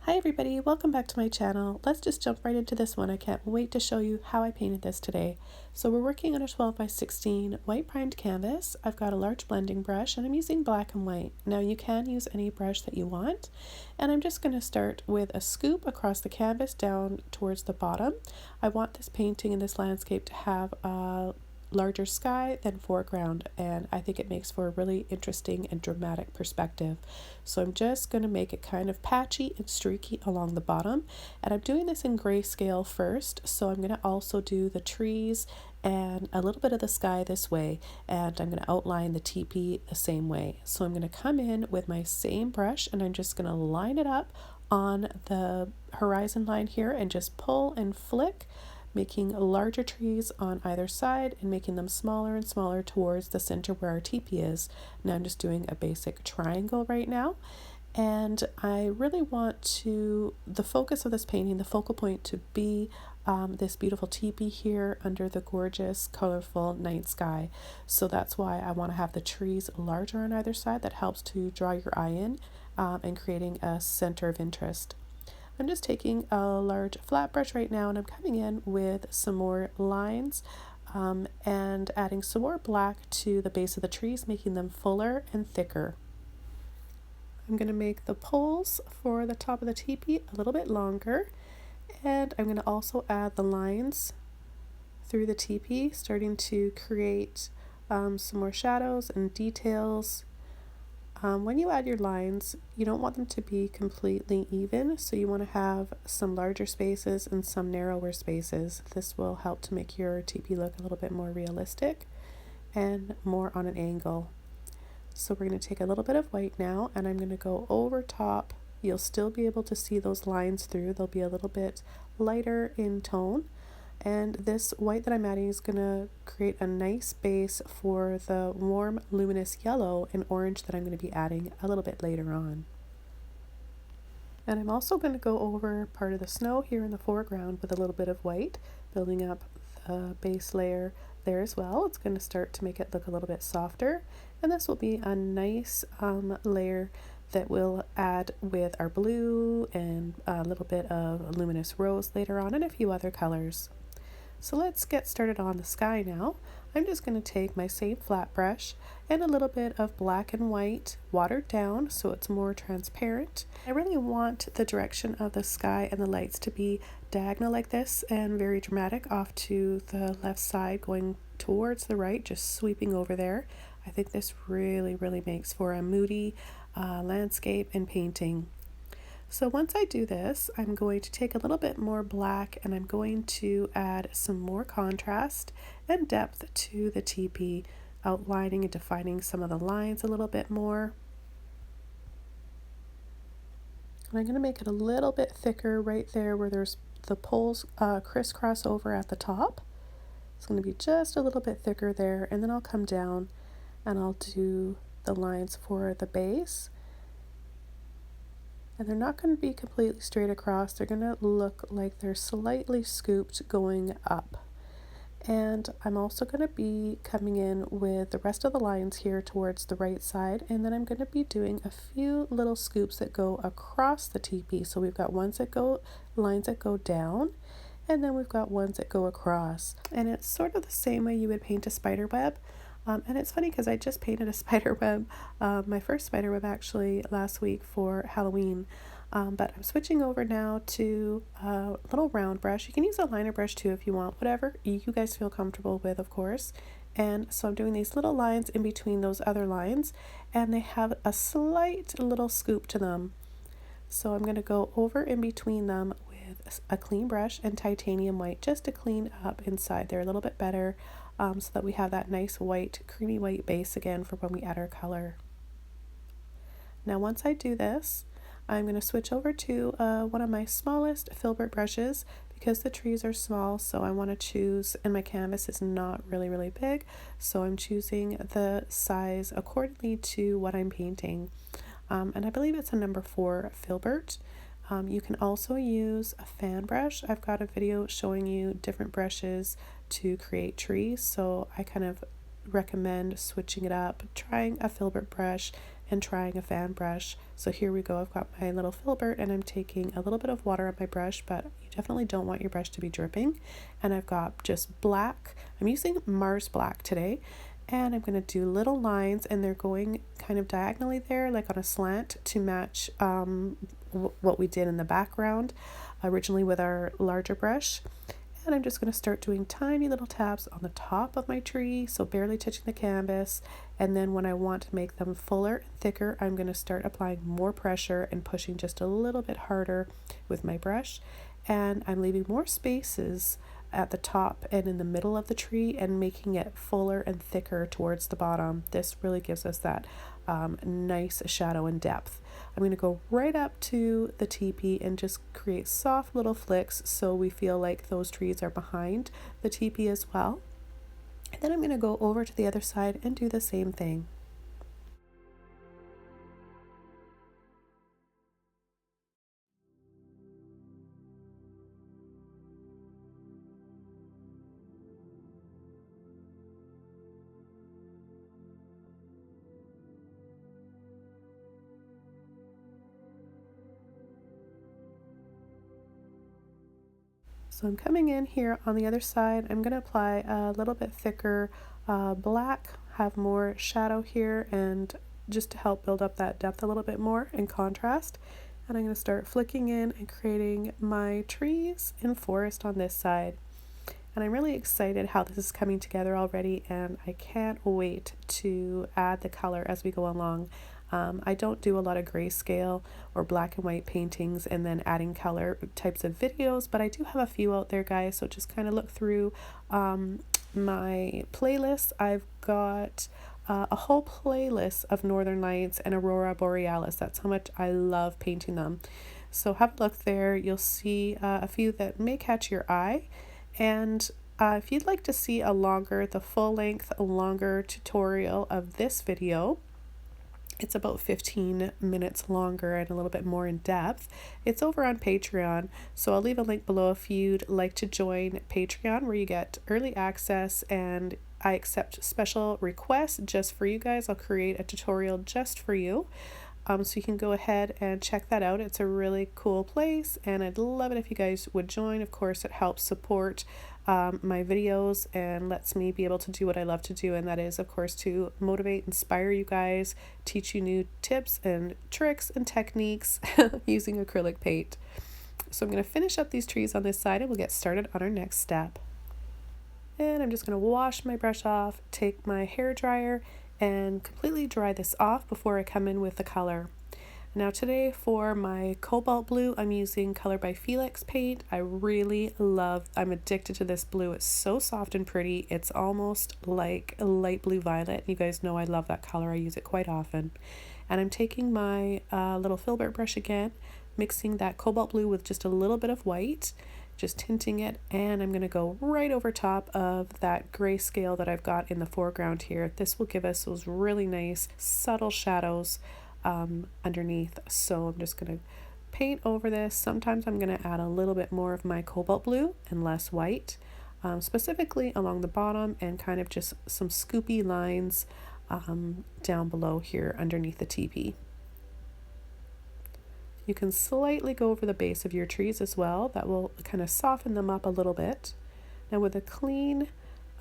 Hi everybody, welcome back to my channel. Let's just jump right into this one. I can't wait to show you how I painted this today. So we're working on a 12 by 16 white primed canvas. I've got a large blending brush and I'm using black and white. Now you can use any brush that you want. And I'm just going to start with a scoop across the canvas down towards the bottom. I want this painting and this landscape to have a larger sky than foreground, and I think it makes for a really interesting and dramatic perspective. So I'm just going to make it kind of patchy and streaky along the bottom, and I'm doing this in grayscale first, so I'm going to also do the trees and a little bit of the sky this way, and I'm going to outline the teepee the same way. So I'm going to come in with my same brush and I'm just going to line it up on the horizon line here and just pull and flick, making larger trees on either side and making them smaller and smaller towards the center where our teepee is. Now I'm just doing a basic triangle right now, and I really want the focus of this painting, the focal point, to be this beautiful teepee here under the gorgeous colorful night sky. So that's why I want to have the trees larger on either side. That helps to draw your eye in and creating a center of interest. I'm just taking a large flat brush right now and I'm coming in with some more lines and adding some more black to the base of the trees, making them fuller and thicker. I'm going to make the poles for the top of the teepee a little bit longer, and I'm going to also add the lines through the teepee, starting to create some more shadows and details. When you add your lines, you don't want them to be completely even, so you want to have some larger spaces and some narrower spaces. This will help to make your teepee look a little bit more realistic and more on an angle. So we're going to take a little bit of white now and I'm going to go over top. You'll still be able to see those lines through. They'll be a little bit lighter in tone. And this white that I'm adding is going to create a nice base for the warm luminous yellow and orange that I'm going to be adding a little bit later on. And I'm also going to go over part of the snow here in the foreground with a little bit of white, building up the base layer there as well. It's going to start to make it look a little bit softer, and this will be a nice layer that we'll add with our blue and a little bit of luminous rose later on and a few other colors. So let's get started on the sky now. I'm just going to take my same flat brush and a little bit of black and white watered down so it's more transparent. I really want the direction of the sky and the lights to be diagonal like this and very dramatic off to the left side going towards the right, just sweeping over there. I think this really makes for a moody landscape and painting. So once I do this, I'm going to take a little bit more black and I'm going to add some more contrast and depth to the teepee, outlining and defining some of the lines a little bit more. And I'm going to make it a little bit thicker right there where there's the poles crisscross over at the top. It's going to be just a little bit thicker there, and then I'll come down and I'll do the lines for the base. And they're not going to be completely straight across. They're going to look like they're slightly scooped going up. And I'm also going to be coming in with the rest of the lines here towards the right side, and then I'm going to be doing a few little scoops that go across the teepee. So we've got lines that go down, and then we've got ones that go across. And it's sort of the same way you would paint a spider web. And it's funny because I just painted a spider web, my first spider web actually last week for Halloween. But I'm switching over now to a little round brush. You can use a liner brush too if you want, whatever you guys feel comfortable with, of course. And so I'm doing these little lines in between those other lines, and they have a slight little scoop to them. So I'm going to go over in between them with a clean brush and titanium white just to clean up inside there a little bit better, so that we have that nice white, creamy white base again for when we add our color. Now once I do this, I'm going to switch over to one of my smallest Filbert brushes because the trees are small, so I want to choose, and my canvas is not really big, so I'm choosing the size accordingly to what I'm painting. And I believe it's a number 4 Filbert. You can also use a fan brush. I've got a video showing you different brushes to create trees, so I kind of recommend switching it up, trying a Filbert brush and trying a fan brush. So here we go, I've got my little Filbert and I'm taking a little bit of water on my brush, but you definitely don't want your brush to be dripping. And I've got just black, I'm using Mars Black today, and I'm going to do little lines, and they're going kind of diagonally there, like on a slant, to match what we did in the background originally with our larger brush. And I'm just going to start doing tiny little taps on the top of my tree, so barely touching the canvas. And then when I want to make them fuller and thicker, I'm going to start applying more pressure and pushing just a little bit harder with my brush. And I'm leaving more spaces at the top and in the middle of the tree and making it fuller and thicker towards the bottom. This really gives us that nice shadow and depth. I'm going to go right up to the teepee and just create soft little flicks so we feel like those trees are behind the teepee as well. And then I'm going to go over to the other side and do the same thing. So I'm coming in here on the other side. I'm going to apply a little bit thicker black, have more shadow here, and just to help build up that depth a little bit more in contrast. And I'm going to start flicking in and creating my trees and forest on this side. And I'm really excited how this is coming together already, and I can't wait to add the color as we go along. I don't do a lot of grayscale or black and white paintings and then adding color types of videos, but I do have a few out there, guys, so just kind of look through my playlist. I've got a whole playlist of Northern Lights and Aurora Borealis. That's how much I love painting them. So have a look there. You'll see a few that may catch your eye. And if you'd like to see the full length, longer tutorial of this video, it's about 15 minutes longer and a little bit more in depth. It's over on Patreon, so I'll leave a link below if you'd like to join Patreon, where you get early access and I accept special requests just for you guys. I'll create a tutorial just for you. So you can go ahead and check that out. It's a really cool place, and I'd love it if you guys would join. Of course, it helps support my videos and lets me be able to do what I love to do, and that is, of course, to motivate, inspire you guys, teach you new tips and tricks and techniques using acrylic paint. So I'm going to finish up these trees on this side and we'll get started on our next step. And I'm just going to wash my brush off, take my hair dryer, and completely dry this off before I come in with the color. Now today for my cobalt blue, I'm using Color by Felix paint. I'm addicted to this blue. It's so soft and pretty. It's almost like a light blue violet. You guys know I love that color. I use it quite often. And I'm taking my little Filbert brush again, mixing that cobalt blue with just a little bit of white, just tinting it, and I'm going to go right over top of that grayscale that I've got in the foreground here. This will give us those really nice subtle shadows underneath. So I'm just going to paint over this. Sometimes I'm going to add a little bit more of my cobalt blue and less white, specifically along the bottom, and kind of just some scoopy lines down below here underneath the teepee. You can slightly go over the base of your trees as well. That will kind of soften them up a little bit. Now with a clean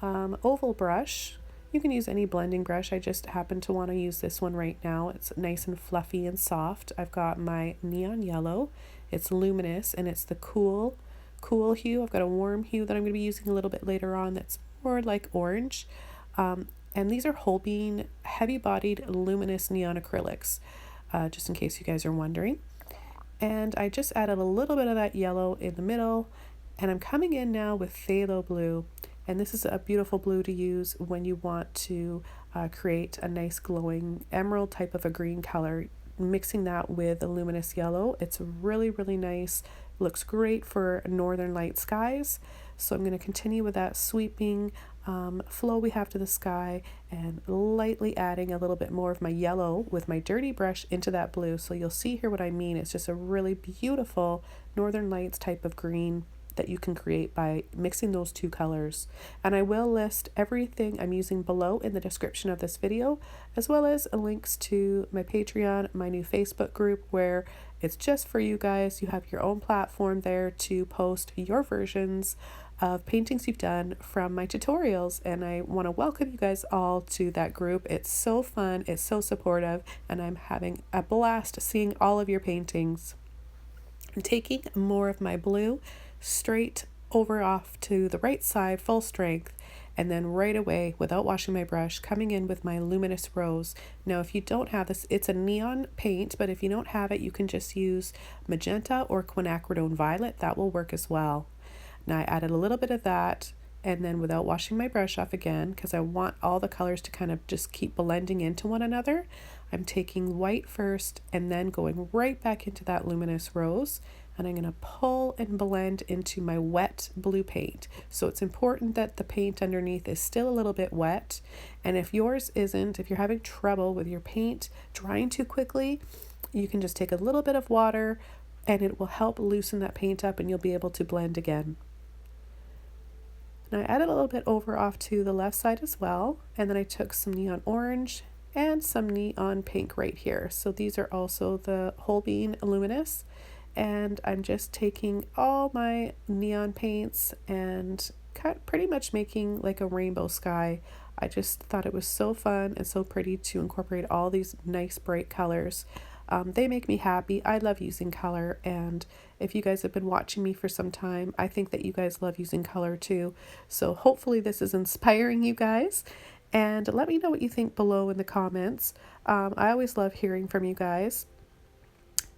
oval brush, you can use any blending brush. I just happen to want to use this one right now. It's nice and fluffy and soft. I've got my neon yellow. It's luminous and it's the cool hue. I've got a warm hue that I'm going to be using a little bit later on that's more like orange. And these are Holbein heavy-bodied luminous neon acrylics, just in case you guys are wondering. And I just added a little bit of that yellow in the middle, and I'm coming in now with phthalo blue, and this is a beautiful blue to use when you want to create a nice glowing emerald type of a green color. Mixing that with a luminous yellow, it's really nice. Looks great for northern light skies. So I'm going to continue with that sweeping flow we have to the sky, and lightly adding a little bit more of my yellow with my dirty brush into that blue. So you'll see here what I mean. It's just a really beautiful northern lights type of green. that you can create by mixing those two colors. And I will list everything I'm using below in the description of this video, as well as links to my Patreon, my new Facebook group, where it's just for you guys. You have your own platform there to post your versions of paintings you've done from my tutorials, and I want to welcome you guys all to that group. It's so fun, it's so supportive, and I'm having a blast seeing all of your paintings. I'm taking more of my blue straight over off to the right side full strength, and then right away, without washing my brush, coming in with my luminous rose. Now if you don't have this, it's a neon paint, but if you don't have it, you can just use magenta or quinacridone violet. That will work as well. Now I added a little bit of that, and then without washing my brush off again, because I want all the colors to kind of just keep blending into one another, I'm taking white first and then going right back into that luminous rose, and I'm going to pull and blend into my wet blue paint. So it's important that the paint underneath is still a little bit wet, and if yours isn't, if you're having trouble with your paint drying too quickly, you can just take a little bit of water and it will help loosen that paint up and you'll be able to blend again. Now I added a little bit over off to the left side as well, and then I took some neon orange and some neon pink right here. So these are also the whole bean luminous, and I'm just taking all my neon paints and pretty much making like a rainbow sky. I just thought it was so fun and so pretty to incorporate all these nice bright colors. They make me happy. I love using color, and if you guys have been watching me for some time, I think that you guys love using color too. So hopefully this is inspiring you guys, and let me know what you think below in the comments. I always love hearing from you guys.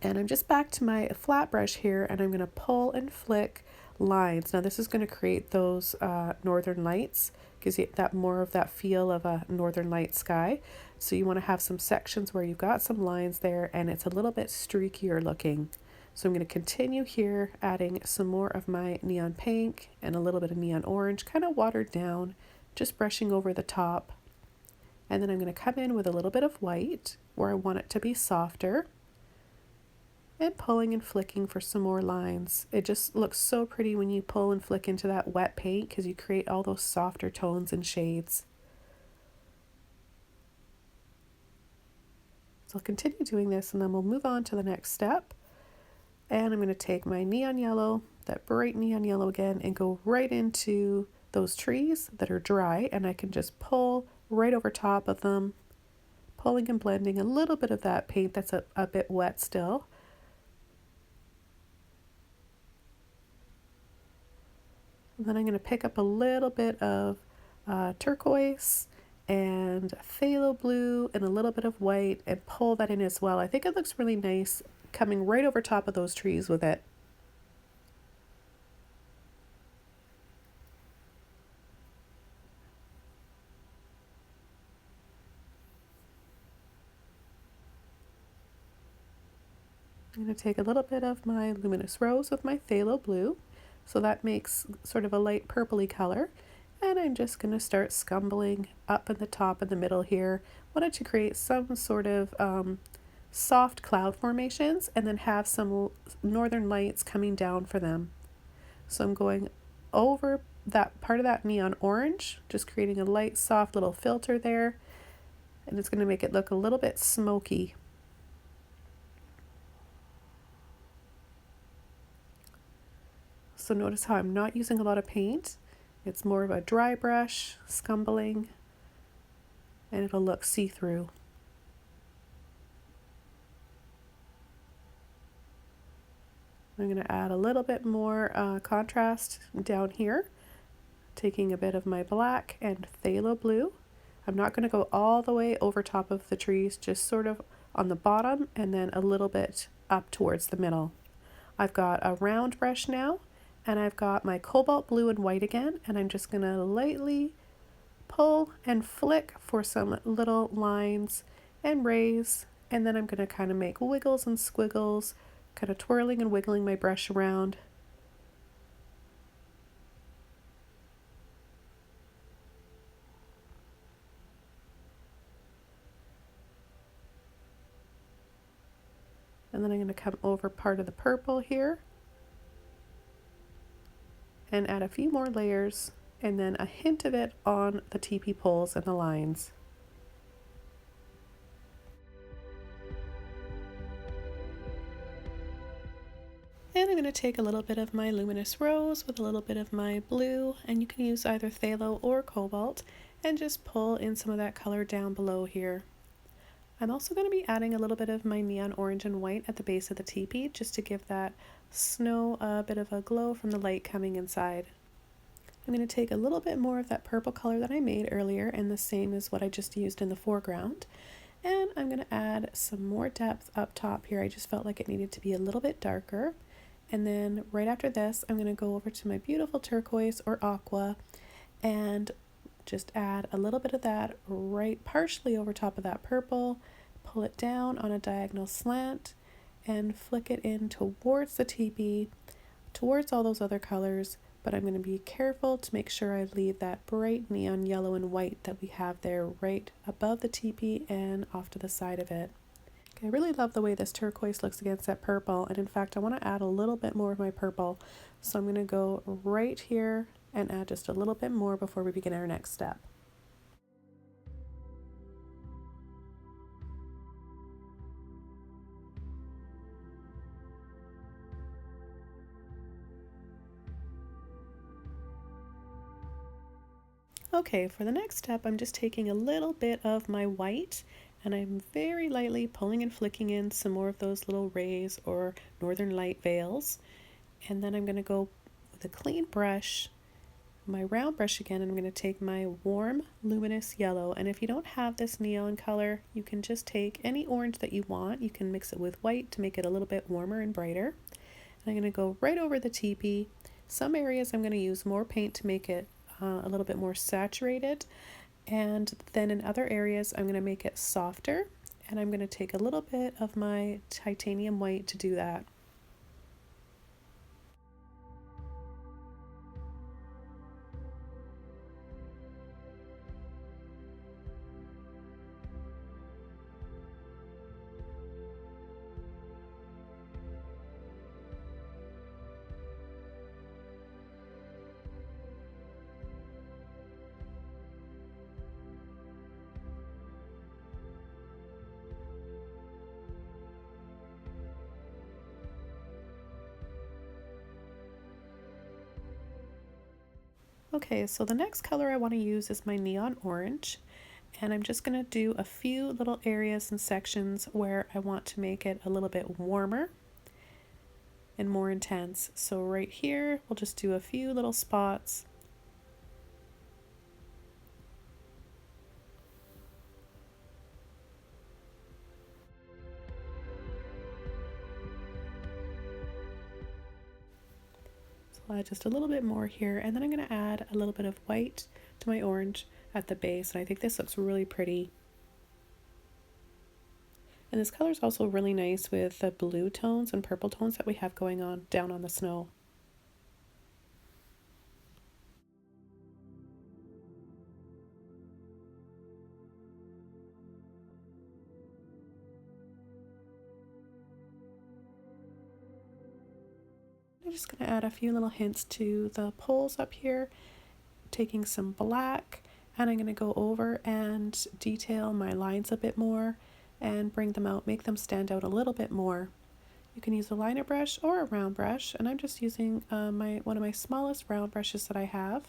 And I'm just back to my flat brush here, and I'm going to pull and flick lines. Now this is going to create those northern lights, gives you that more of that feel of a northern light sky. So you want to have some sections where you've got some lines there and it's a little bit streakier looking. So I'm going to continue here, adding some more of my neon pink and a little bit of neon orange, kind of watered down, just brushing over the top. And then I'm going to come in with a little bit of white where I want it to be softer, and pulling and flicking for some more lines. It just looks so pretty when you pull and flick into that wet paint because you create all those softer tones and shades. So I'll continue doing this, and then we'll move on to the next step. And I'm going to take my neon yellow, that bright neon yellow again, and go right into those trees that are dry, and I can just pull right over top of them, pulling and blending a little bit of that paint that's a bit wet still. And then I'm going to pick up a little bit of turquoise and phthalo blue and a little bit of white and pull that in as well. I think it looks really nice coming right over top of those trees with it. I'm going to take a little bit of my luminous rose with my phthalo blue, so that makes sort of a light purpley color, and I'm just going to start scumbling up in the top and the middle here. Wanted to create some sort of soft cloud formations and then have some northern lights coming down for them. So I'm going over that part of that neon orange, just creating a light soft little filter there, and it's going to make it look a little bit smoky. So notice how I'm not using a lot of paint. It's more of a dry brush, scumbling, and it'll look see-through. I'm going to add a little bit more contrast down here, taking a bit of my black and phthalo blue. I'm not going to go all the way over top of the trees, just sort of on the bottom and then a little bit up towards the middle. I've got a round brush now, and I've got my cobalt blue and white again, and I'm just going to lightly pull and flick for some little lines and raise, and then I'm going to kind of make wiggles and squiggles, kind of twirling and wiggling my brush around. And then I'm going to come over part of the purple here and add a few more layers and then a hint of it on the teepee poles and the lines. And I'm going to take a little bit of my luminous rose with a little bit of my blue, and you can use either phthalo or cobalt, and just pull in some of that color down below here. I'm also going to be adding a little bit of my neon orange and white at the base of the teepee, just to give that snow a bit of a glow from the light coming inside. I'm going to take a little bit more of that purple color that I made earlier, and the same as what I just used in the foreground. And I'm going to add some more depth up top here. I just felt like it needed to be a little bit darker. And then right after this, I'm going to go over to my beautiful turquoise or aqua and just add a little bit of that right partially over top of that purple, pull it down on a diagonal slant, and flick it in towards the teepee, towards all those other colors, but I'm going to be careful to make sure I leave that bright neon yellow and white that we have there right above the teepee and off to the side of it. I really love the way this turquoise looks against that purple, and in fact I want to add a little bit more of my purple, so I'm going to go right here and add just a little bit more before we begin our next step. Okay, for the next step I'm just taking a little bit of my white and I'm very lightly pulling and flicking in some more of those little rays or northern light veils, and then I'm going to go with a clean brush, my round brush again, and I'm going to take my warm luminous yellow, and if you don't have this neon color you can just take any orange that you want. You can mix it with white to make it a little bit warmer and brighter, and I'm going to go right over the teepee. Some areas I'm going to use more paint to make it a little bit more saturated, and then in other areas I'm going to make it softer, and I'm going to take a little bit of my titanium white to do that. Okay, so the next color I want to use is my neon orange, and I'm just going to do a few little areas and sections where I want to make it a little bit warmer and more intense. So right here we'll just do a few little spots. I'll add just a little bit more here, and then I'm going to add a little bit of white to my orange at the base, and I think this looks really pretty. And this color is also really nice with the blue tones and purple tones that we have going on down on the snow. I'm just going to add a few little hints to the poles up here, taking some black, and I'm going to go over and detail my lines a bit more and bring them out, make them stand out a little bit more. You can use a liner brush or a round brush, and I'm just using one of my smallest round brushes that I have.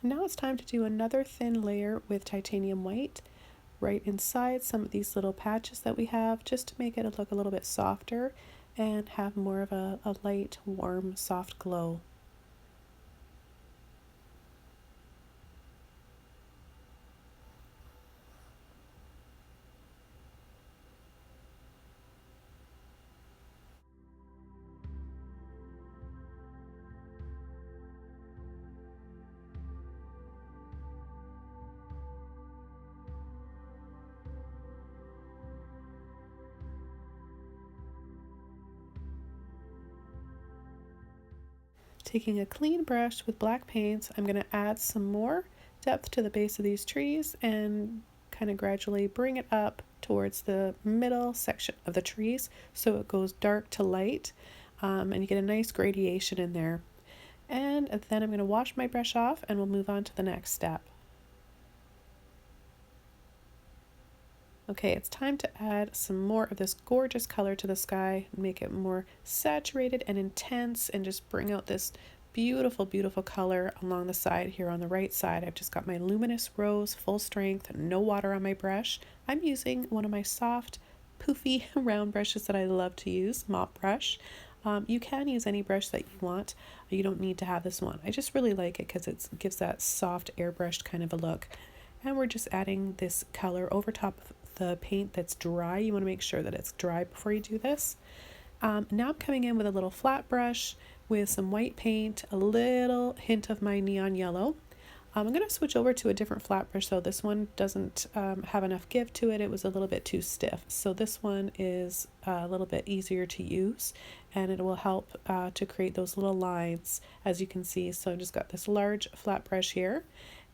Now it's time to do another thin layer with titanium white right inside some of these little patches that we have, just to make it look a little bit softer and have more of a light, warm, soft glow. Taking a clean brush with black paint, I'm going to add some more depth to the base of these trees and kind of gradually bring it up towards the middle section of the trees so it goes dark to light, and you get a nice gradation in there. And then I'm going to wash my brush off and we'll move on to the next step. Okay, it's time to add some more of this gorgeous color to the sky, make it more saturated and intense, and just bring out this beautiful, beautiful color along the side here on the right side. I've just got my Luminous Rose full strength, no water on my brush. I'm using one of my soft, poofy round brushes that I love to use, mop brush. You can use any brush that you want. You don't need to have this one. I just really like it because it gives that soft airbrushed kind of a look. And we're just adding this color over top of the paint that's dry. You want to make sure that it's dry before you do this. Now I'm coming in with a little flat brush with some white paint, a little hint of my neon yellow. I'm going to switch over to a different flat brush though. This one doesn't have enough give to it. It was a little bit too stiff. So this one is a little bit easier to use, and it will help to create those little lines, as you can see. So I've just got this large flat brush here,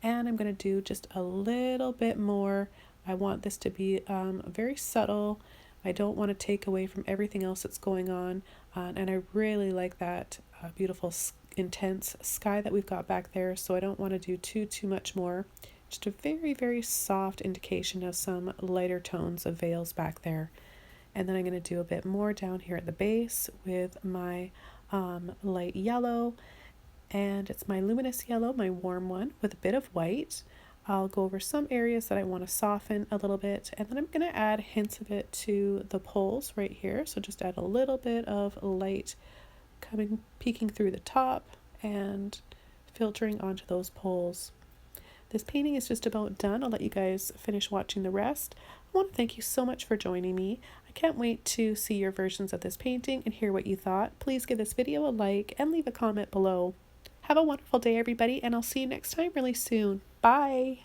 and I'm going to do just a little bit more. I want this to be very subtle. I don't want to take away from everything else that's going on, and I really like that beautiful intense sky that we've got back there, so I don't want to do too much more. Just a very, very soft indication of some lighter tones of veils back there. And then I'm going to do a bit more down here at the base with my light yellow, and it's my luminous yellow, my warm one, with a bit of white. I'll go over some areas that I want to soften a little bit, and then I'm going to add hints of it to the poles right here. So just add a little bit of light peeking through the top and filtering onto those poles. This painting is just about done. I'll let you guys finish watching the rest. I want to thank you so much for joining me. I can't wait to see your versions of this painting and hear what you thought. Please give this video a like and leave a comment below. Have a wonderful day, everybody, and I'll see you next time really soon. Bye!